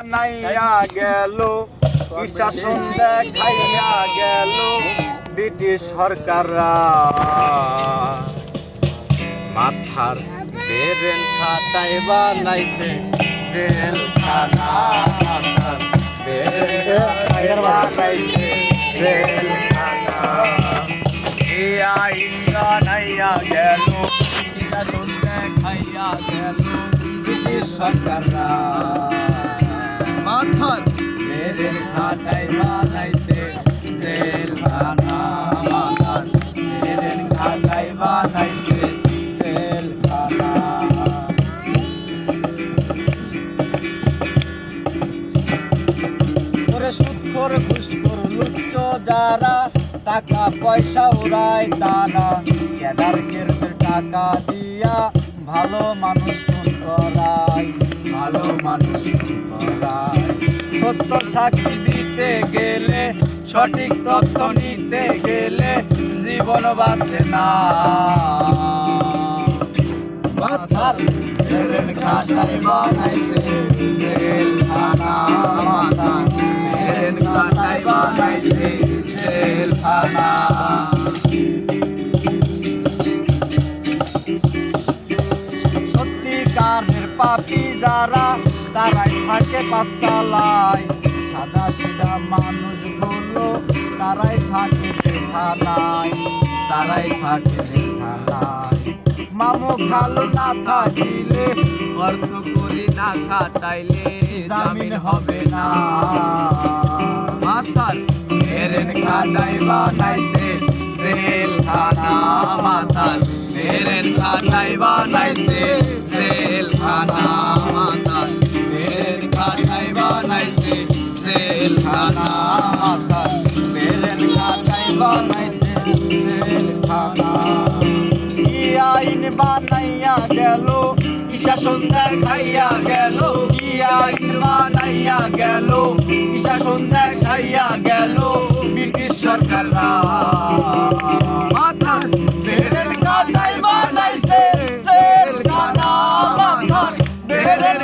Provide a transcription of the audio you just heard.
বানাইয়া গেল, কি শাসন দেখাইয়া গেল ব্রিটিশ সরকাররা। মাথার বেরেন খাটাই বানাইছে জেলখানা, মাথার বেরেন খাটাই বানাইছে জেলখানা। এই আইন বানাইয়া গেল, কি শাসন দেখাইয়া গেল ব্রিটিশ সরকাররা। মাথার বেরেন খাটাই বানাইছে জেলখানা, মাথার বেরেন খাটাই বানাইছে জেলখানা। করে সুদখোর ঘুষখোর লুচ্চ যারা, টাকা পয়সা উড়ায় তারা, ক্যাডারদের টাকা দিয়া ভালো মানুষ খুন করায়, ভালো মানুষ খুন করায়। সত্য সাক্ষী দিতে গেলে, সঠিক তথ্য নিতে গেলে জীবন বাঁচে না। মাথার বেরেন খাটাই বানাইছে জেলখানা, মাথার বেরেন খাটাই বানাইছে জেলখানা। সত্যিকারের পাপী যারা, তারাই থাকে পাঁচতলায়, সাদা সিধা মানুষগুলো তারাই থাকে থানায়, তারাই থাকে থানায়। মামু খালু না থাকিলে, অর্থ করি না খাটাইলে জামিন হবে না। মাথার বেরেন খাটাই বানাইছে জেলখানা, মাথার বেরেন খাটাই বানাইছে জেলখানা, মাথার বেরেন খাটাই বানাইছে জেলখানা, মাথার বেরেন খাটাই বানাইছে জেলখানা। কি আইন বানাইয়া গেল, কি শাসন দেখাইয়া গেল, কি আইন বানাইয়া গেল, কি শাসন দেখাইয়া গেল ব্রিটিশ সরকাররা। মাথার বেরেন খাটাই বানাইছে জেলখানা, মাথার বেরেন